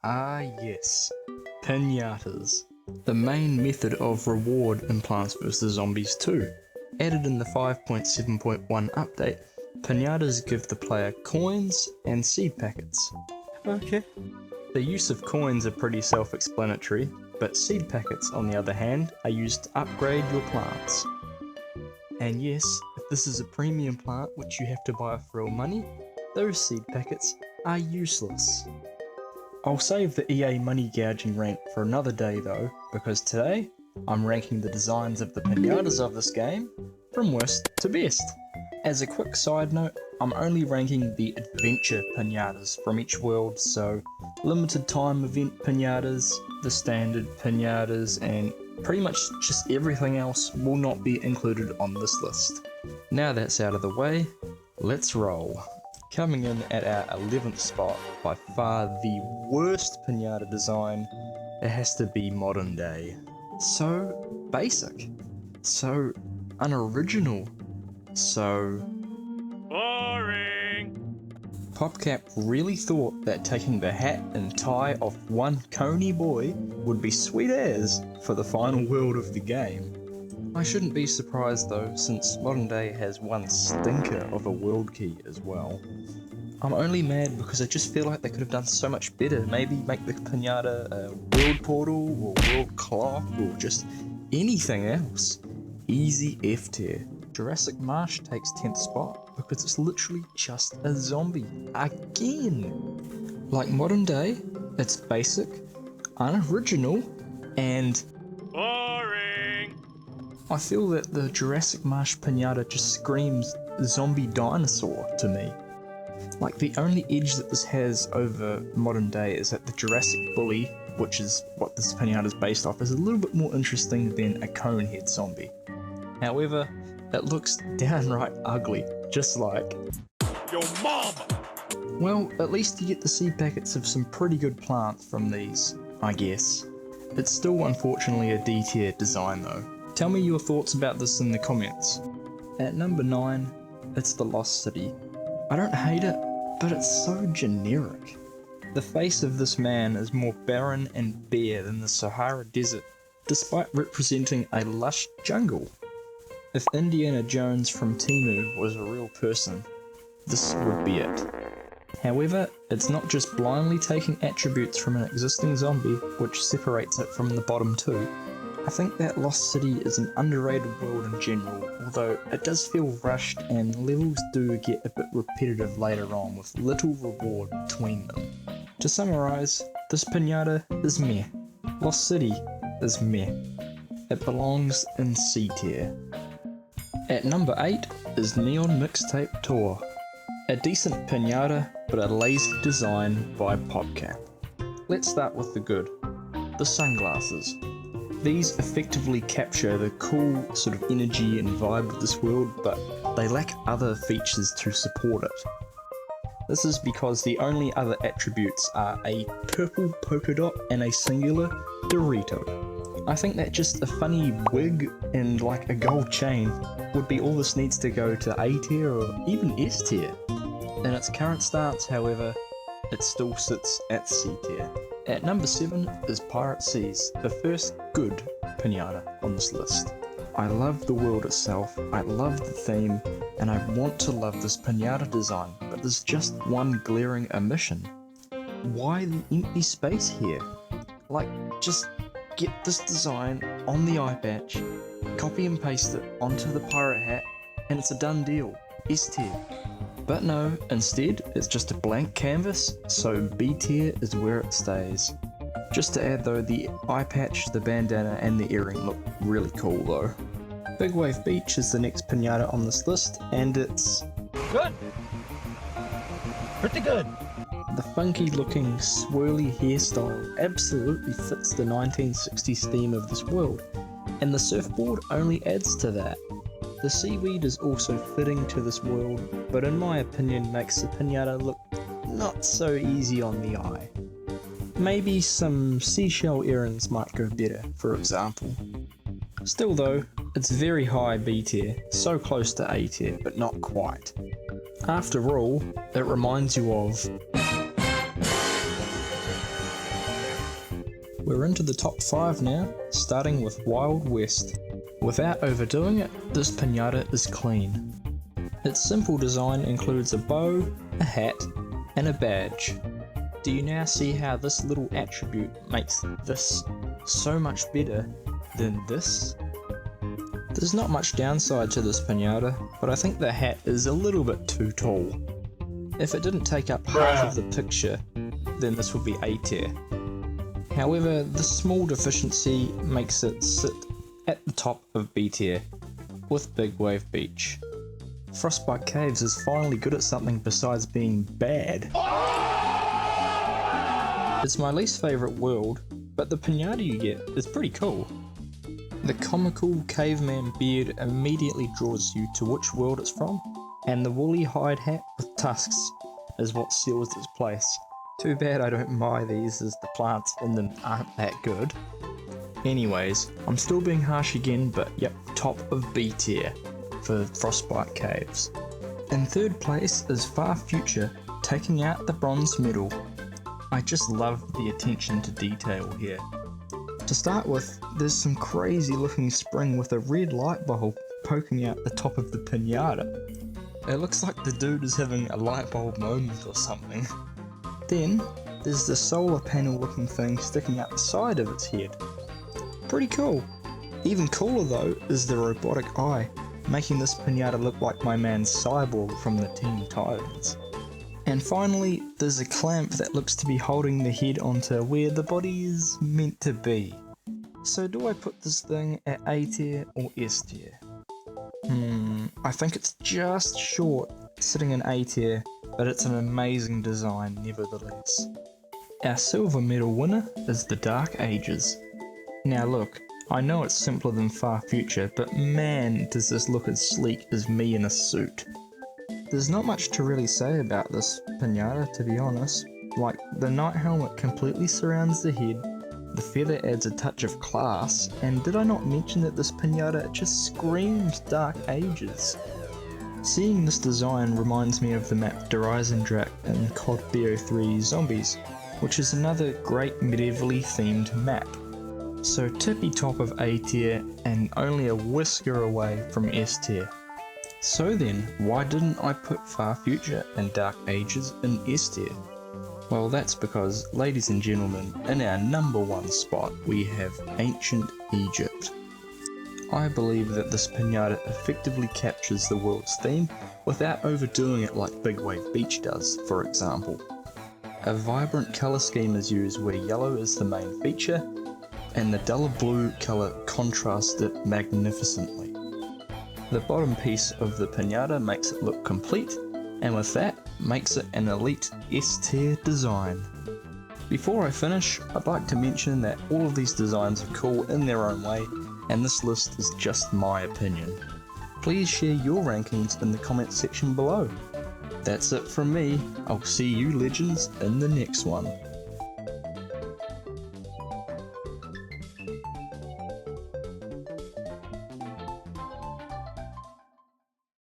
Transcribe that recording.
Ah yes, Pinatas. The main method of reward in Plants vs Zombies 2. Added in the 5.7.1 update, Pinatas give the player coins and seed packets. Okay. The use of coins are pretty self-explanatory, but seed packets on the other hand are used to upgrade your plants. And yes, if this is a premium plant which you have to buy for real money, those seed packets are useless. I'll save the EA money gouging rant for another day though, because today I'm ranking the designs of the pinatas of this game from worst to best. As a quick side note, I'm only ranking the adventure pinatas from each world, so limited time event pinatas, the standard pinatas, and pretty much just everything else will not be included on this list. Now that's out of the way, let's roll. Coming in at our 11th spot, by far the worst pinata design, it has to be modern day. So basic, so unoriginal, so boring. PopCap really thought that taking the hat and tie off one coney boy would be sweet as for the final world of the game. I shouldn't be surprised though, since modern day has one stinker of a world key as well. I'm only mad because I just feel like they could have done so much better. Maybe make the pinata a world portal or world clock or just anything else. Easy F tier. Jurassic Marsh takes 10th spot because it's literally just a zombie. Again! Like modern day, it's basic, unoriginal, and Boring. I feel that the Jurassic Marsh pinata just screams zombie dinosaur to me. Like the only edge that this has over modern day is that the Jurassic Bully, which is what this pinata is based off, is a little bit more interesting than a conehead zombie. However, it looks downright ugly, just like Your mama. Well, at least you get the seed packets of some pretty good plants from these, I guess. It's still unfortunately a D tier design though. Tell me your thoughts about this in the comments. At number 9, it's the Lost City. I don't hate it, but it's so generic. The face of this man is more barren and bare than the Sahara Desert, despite representing a lush jungle. If Indiana Jones from Temu was a real person, this would be it. However, it's not just blindly taking attributes from an existing zombie, which separates it from the bottom two. I think that Lost City is an underrated world in general, although it does feel rushed and levels do get a bit repetitive later on with little reward between them. To summarise, this pinata is meh. Lost City is meh. It belongs in C tier. At number 8 is Neon Mixtape Tour. A decent pinata, but a lazy design by PopCap. Let's start with the good. The sunglasses. These effectively capture the cool sort of energy and vibe of this world, but they lack other features to support it. This is because the only other attributes are a purple polka dot and a singular Dorito. I think that just a funny wig and like a gold chain would be all this needs to go to A tier or even S tier. In its current stance, however, it still sits at C tier. At number 7 is Pirate Seas, the first good pinata on this list. I love the world itself, I love the theme, and I want to love this pinata design, but there's just one glaring omission. Why the empty space here? Like, just get this design on the eye patch, copy and paste it onto the pirate hat, and it's a done deal. S tier. But no, instead it's just a blank canvas, so B tier is where it stays. Just to add though, the eye patch, the bandana and the earring look really cool though. Big Wave Beach is the next pinata on this list, and it's Good. Pretty good. the funky looking swirly hairstyle absolutely fits the 1960s theme of this world, and the surfboard only adds to that. The seaweed is also fitting to this world, but in my opinion makes the pinata look not so easy on the eye. Maybe some seashell earrings might go better, for example. Still though, it's very high B tier, so close to A tier, but not quite. After all, it reminds you of We're into the top 5 now, starting with Wild West. Without overdoing it, this piñata is clean. Its simple design includes a bow, a hat, and a badge. Do you now see how this little attribute makes this so much better than this? There's not much downside to this piñata, but I think the hat is a little bit too tall. If it didn't take up half of the picture, then this would be A tier. However, this small deficiency makes it sit at the top of B tier, with Big Wave Beach. Frostbite Caves is finally good at something besides being bad. It's my least favourite world, but the piñata you get is pretty cool. The comical caveman beard immediately draws you to which world it's from, and the woolly hide hat with tusks is what seals its place. Too bad I don't buy these, as the plants in them aren't that good. Anyways, I'm still being harsh again, but yep, top of B tier for Frostbite Caves. In third place is Far Future, taking out the bronze medal. I just love the attention to detail here. To start with, there's some crazy looking spring with a red light bulb poking out the top of the piñata. It looks like the dude is having a light bulb moment or something. Then, there's the solar panel looking thing sticking out the side of its head. Pretty cool. Even cooler though is the robotic eye, making this piñata look like my man Cyborg from the Teen Titans. And finally, there's a clamp that looks to be holding the head onto where the body is meant to be. So do I put this thing at A tier or S tier? I think it's just short, sitting in A tier, but it's an amazing design nevertheless. Our silver medal winner is the Dark Ages. Now look, I know it's simpler than Far Future, but man does this look as sleek as me in a suit. There's not much to really say about this piñata, to be honest. Like, the night helmet completely surrounds the head, the feather adds a touch of class, and did I not mention that this piñata just screams Dark Ages? Seeing this design reminds me of the map DaVinci in COD BO3 Zombies, which is another great medievally themed map. So tippy top of A tier and only a whisker away from S tier. So then, why didn't I put Far Future and Dark Ages in S tier? Well, that's because, ladies and gentlemen, in our number 1 spot we have Ancient Egypt. I believe that this piñata effectively captures the world's theme without overdoing it like Big Wave Beach does, for example. A vibrant colour scheme is used where yellow is the main feature, and the duller blue colour contrasts it magnificently. The bottom piece of the piñata makes it look complete, and with that, makes it an elite S tier design. Before I finish, I'd like to mention that all of these designs are cool in their own way, and this list is just my opinion. Please share your rankings in the comments section below. That's it from me. I'll see you legends in the next one.